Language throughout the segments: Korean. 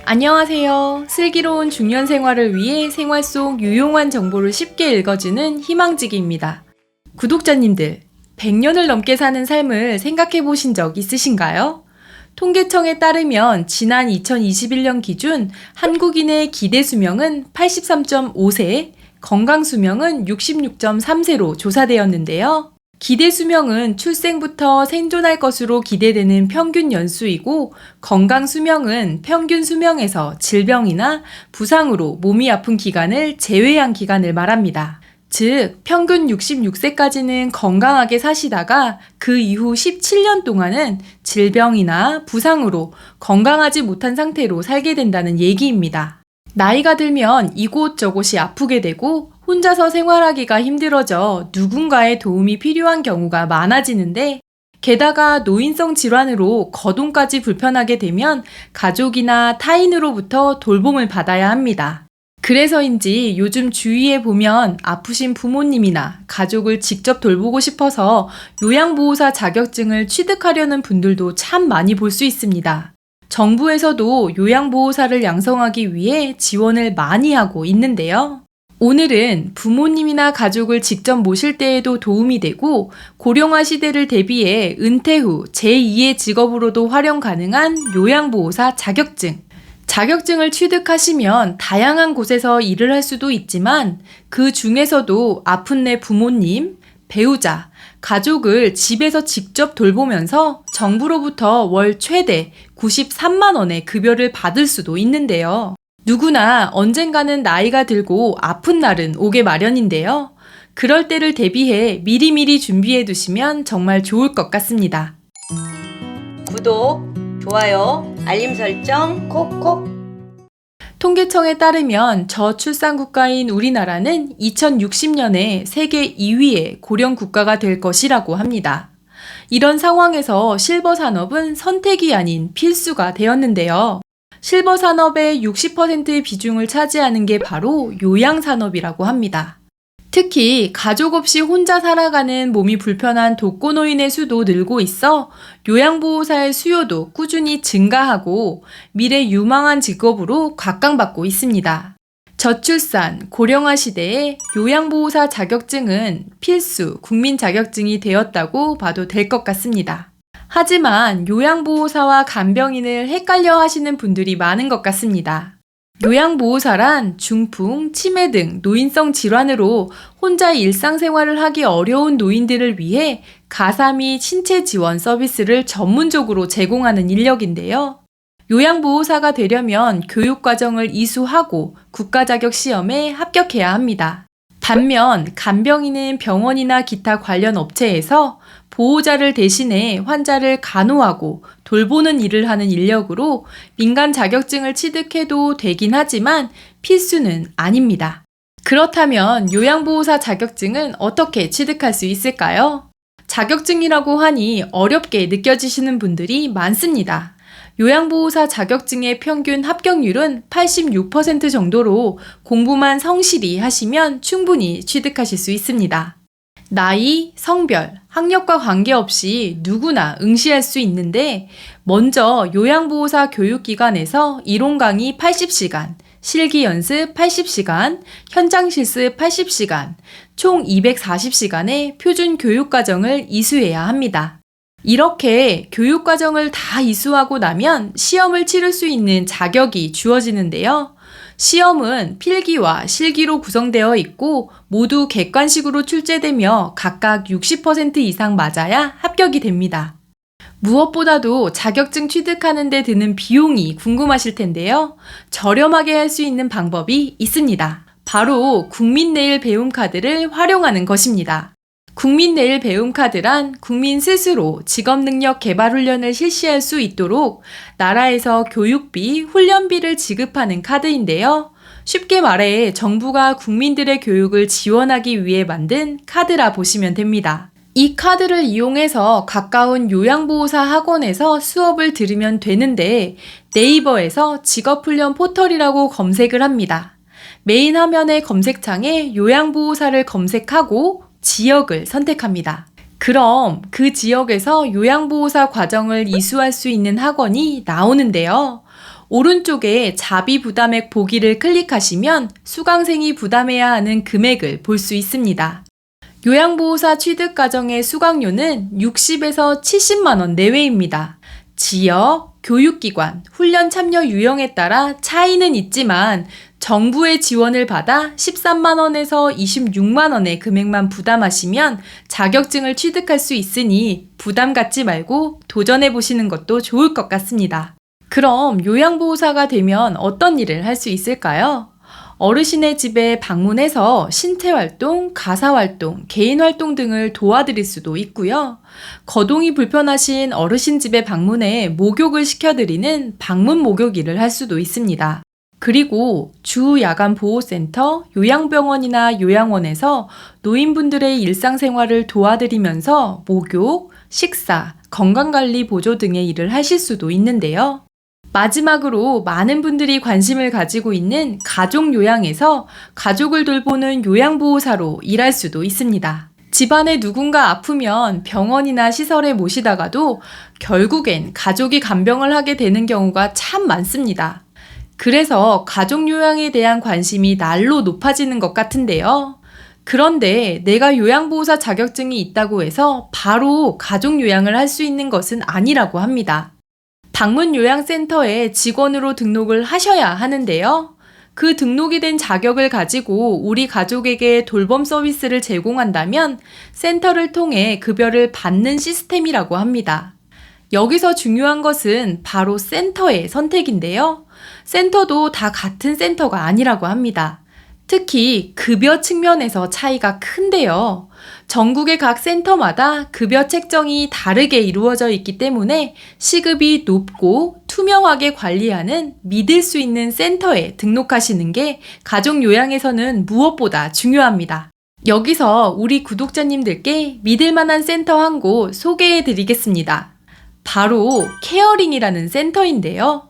안녕하세요. 슬기로운 중년 생활을 위해 생활 속 유용한 정보를 쉽게 읽어주는 희망지기입니다. 구독자님들, 100년을 넘게 사는 삶을 생각해 보신 적 있으신가요? 통계청에 따르면 지난 2021년 기준 한국인의 기대 수명은 83.5세, 건강 수명은 66.3세로 조사되었는데요. 기대 수명은 출생부터 생존할 것으로 기대되는 평균 연수이고, 건강 수명은 평균 수명에서 질병이나 부상으로 몸이 아픈 기간을 제외한 기간을 말합니다. 즉, 평균 66세까지는 건강하게 사시다가 그 이후 17년 동안은 질병이나 부상으로 건강하지 못한 상태로 살게 된다는 얘기입니다. 나이가 들면 이곳저곳이 아프게 되고 혼자서 생활하기가 힘들어져 누군가의 도움이 필요한 경우가 많아지는데, 게다가 노인성 질환으로 거동까지 불편하게 되면 가족이나 타인으로부터 돌봄을 받아야 합니다. 그래서인지 요즘 주위에 보면 아프신 부모님이나 가족을 직접 돌보고 싶어서 요양보호사 자격증을 취득하려는 분들도 참 많이 볼 수 있습니다. 정부에서도 요양보호사를 양성하기 위해 지원을 많이 하고 있는데요. 오늘은 부모님이나 가족을 직접 모실 때에도 도움이 되고, 고령화 시대를 대비해 은퇴 후 제2의 직업으로도 활용 가능한 요양보호사 자격증. 자격증을 취득하시면 다양한 곳에서 일을 할 수도 있지만, 그 중에서도 아픈 내 부모님, 배우자, 가족을 집에서 직접 돌보면서 정부로부터 월 최대 93만 원의 급여를 받을 수도 있는데요. 누구나 언젠가는 나이가 들고 아픈 날은 오게 마련인데요. 그럴 때를 대비해 미리미리 준비해 두시면 정말 좋을 것 같습니다. 구독, 좋아요, 알림 설정 콕콕. 통계청에 따르면 저출산 국가인 우리나라는 2060년에 세계 2위의 고령 국가가 될 것이라고 합니다. 이런 상황에서 실버 산업은 선택이 아닌 필수가 되었는데요. 실버 산업의 60%의 비중을 차지하는 게 바로 요양 산업이라고 합니다. 특히 가족 없이 혼자 살아가는 몸이 불편한 독거노인의 수도 늘고 있어 요양보호사의 수요도 꾸준히 증가하고 미래 유망한 직업으로 각광받고 있습니다. 저출산, 고령화 시대에 요양보호사 자격증은 필수 국민 자격증이 되었다고 봐도 될 것 같습니다. 하지만 요양보호사와 간병인을 헷갈려 하시는 분들이 많은 것 같습니다. 요양보호사란 중풍, 치매 등 노인성 질환으로 혼자 일상생활을 하기 어려운 노인들을 위해 가사미 신체 지원 서비스를 전문적으로 제공하는 인력인데요. 요양보호사가 되려면 교육과정을 이수하고 국가자격 시험에 합격해야 합니다. 반면 간병인은 병원이나 기타 관련 업체에서 보호자를 대신해 환자를 간호하고 돌보는 일을 하는 인력으로 민간 자격증을 취득해도 되긴 하지만 필수는 아닙니다. 그렇다면 요양보호사 자격증은 어떻게 취득할 수 있을까요? 자격증이라고 하니 어렵게 느껴지시는 분들이 많습니다. 요양보호사 자격증의 평균 합격률은 86% 정도로 공부만 성실히 하시면 충분히 취득하실 수 있습니다. 나이, 성별, 학력과 관계없이 누구나 응시할 수 있는데, 먼저 요양보호사 교육기관에서 이론 강의 80시간, 실기 연습 80시간, 현장 실습 80시간, 총 240시간의 표준 교육과정을 이수해야 합니다. 이렇게 교육과정을 다 이수하고 나면 시험을 치를 수 있는 자격이 주어지는데요. 시험은 필기와 실기로 구성되어 있고 모두 객관식으로 출제되며 각각 60% 이상 맞아야 합격이 됩니다. 무엇보다도 자격증 취득하는 데 드는 비용이 궁금하실 텐데요. 저렴하게 할 수 있는 방법이 있습니다. 바로 국민내일 배움카드를 활용하는 것입니다. 국민내일 배움카드란 국민 스스로 직업능력 개발 훈련을 실시할 수 있도록 나라에서 교육비, 훈련비를 지급하는 카드인데요. 쉽게 말해 정부가 국민들의 교육을 지원하기 위해 만든 카드라 보시면 됩니다. 이 카드를 이용해서 가까운 요양보호사 학원에서 수업을 들으면 되는데, 네이버에서 직업훈련 포털이라고 검색을 합니다. 메인 화면의 검색창에 요양보호사를 검색하고 지역을 선택합니다. 그럼 그 지역에서 요양보호사 과정을 이수할 수 있는 학원이 나오는데요. 오른쪽에 자비 부담액 보기를 클릭하시면 수강생이 부담해야 하는 금액을 볼 수 있습니다. 요양보호사 취득 과정의 수강료는 60에서 70만 원 내외입니다. 지역, 교육기관, 훈련 참여 유형에 따라 차이는 있지만 정부의 지원을 받아 13만 원에서 26만 원의 금액만 부담하시면 자격증을 취득할 수 있으니 부담 갖지 말고 도전해 보시는 것도 좋을 것 같습니다. 그럼 요양보호사가 되면 어떤 일을 할 수 있을까요? 어르신의 집에 방문해서 신체활동, 가사활동, 개인활동 등을 도와드릴 수도 있고요. 거동이 불편하신 어르신 집에 방문해 목욕을 시켜드리는 방문 목욕 일을 할 수도 있습니다. 그리고 주 야간 보호센터, 요양병원이나 요양원에서 노인분들의 일상생활을 도와드리면서 목욕, 식사, 건강관리 보조 등의 일을 하실 수도 있는데요. 마지막으로 많은 분들이 관심을 가지고 있는 가족 요양에서 가족을 돌보는 요양보호사로 일할 수도 있습니다. 집안에 누군가 아프면 병원이나 시설에 모시다가도 결국엔 가족이 간병을 하게 되는 경우가 참 많습니다. 그래서 가족 요양에 대한 관심이 날로 높아지는 것 같은데요. 그런데 내가 요양보호사 자격증이 있다고 해서 바로 가족 요양을 할 수 있는 것은 아니라고 합니다. 방문요양센터에 직원으로 등록을 하셔야 하는데요. 그 등록이 된 자격을 가지고 우리 가족에게 돌봄 서비스를 제공한다면 센터를 통해 급여를 받는 시스템이라고 합니다. 여기서 중요한 것은 바로 센터의 선택인데요. 센터도 다 같은 센터가 아니라고 합니다. 특히 급여 측면에서 차이가 큰데요. 전국의 각 센터마다 급여 책정이 다르게 이루어져 있기 때문에 시급이 높고 투명하게 관리하는 믿을 수 있는 센터에 등록하시는 게 가족 요양에서는 무엇보다 중요합니다. 여기서 우리 구독자님들께 믿을 만한 센터 한 곳 소개해 드리겠습니다. 바로 케어링이라는 센터인데요.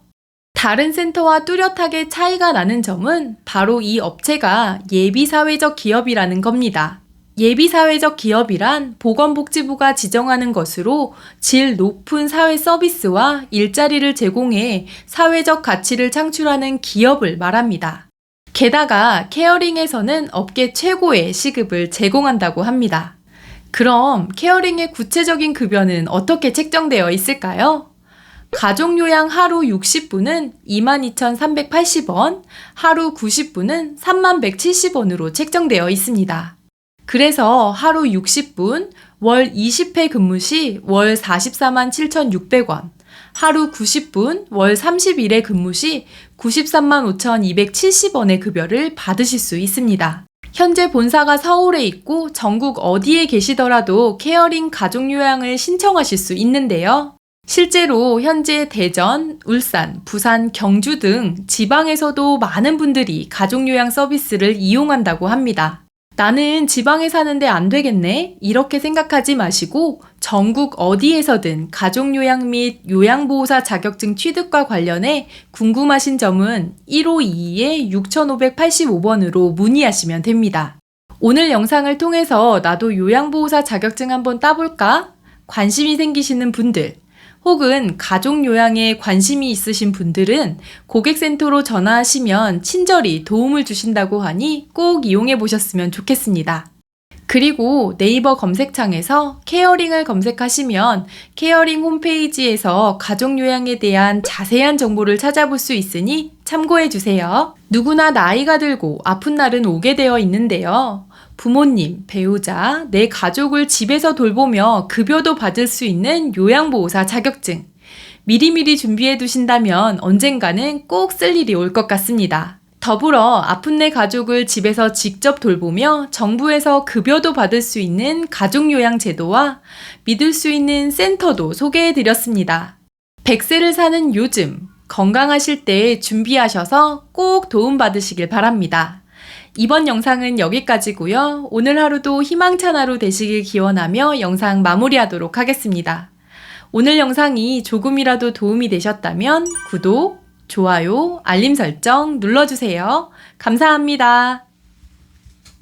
다른 센터와 뚜렷하게 차이가 나는 점은 바로 이 업체가 예비사회적 기업이라는 겁니다. 예비사회적 기업이란 보건복지부가 지정하는 것으로 질 높은 사회 서비스와 일자리를 제공해 사회적 가치를 창출하는 기업을 말합니다. 게다가 케어링에서는 업계 최고의 시급을 제공한다고 합니다. 그럼 케어링의 구체적인 급여는 어떻게 책정되어 있을까요? 가족요양 하루 60분은 22,380원, 하루 90분은 31,170원으로 책정되어 있습니다. 그래서 하루 60분, 월 20회 근무 시 월 447,600원, 하루 90분, 월 31회 근무 시 935,270원의 급여를 받으실 수 있습니다. 현재 본사가 서울에 있고 전국 어디에 계시더라도 케어링 가족요양을 신청하실 수 있는데요. 실제로 현재 대전, 울산, 부산, 경주 등 지방에서도 많은 분들이 가족요양 서비스를 이용한다고 합니다. 나는 지방에 사는데 안 되겠네? 이렇게 생각하지 마시고 전국 어디에서든 가족요양 및 요양보호사 자격증 취득과 관련해 궁금하신 점은 1522-6585번으로 문의하시면 됩니다. 오늘 영상을 통해서 나도 요양보호사 자격증 한번 따볼까? 관심이 생기시는 분들, 혹은 가족 요양에 관심이 있으신 분들은 고객센터로 전화하시면 친절히 도움을 주신다고 하니 꼭 이용해 보셨으면 좋겠습니다. 그리고 네이버 검색창에서 케어링을 검색하시면 케어링 홈페이지에서 가족 요양에 대한 자세한 정보를 찾아볼 수 있으니 참고해 주세요. 누구나 나이가 들고 아픈 날은 오게 되어 있는데요. 부모님, 배우자, 내 가족을 집에서 돌보며 급여도 받을 수 있는 요양보호사 자격증. 미리미리 준비해 두신다면 언젠가는 꼭 쓸 일이 올 것 같습니다. 더불어 아픈 내 가족을 집에서 직접 돌보며 정부에서 급여도 받을 수 있는 가족요양 제도와 믿을 수 있는 센터도 소개해 드렸습니다. 100세를 사는 요즘, 건강하실 때 준비하셔서 꼭 도움받으시길 바랍니다. 이번 영상은 여기까지고요. 오늘 하루도 희망찬 하루 되시길 기원하며 영상 마무리하도록 하겠습니다. 오늘 영상이 조금이라도 도움이 되셨다면 구독, 좋아요, 알림 설정 눌러주세요. 감사합니다.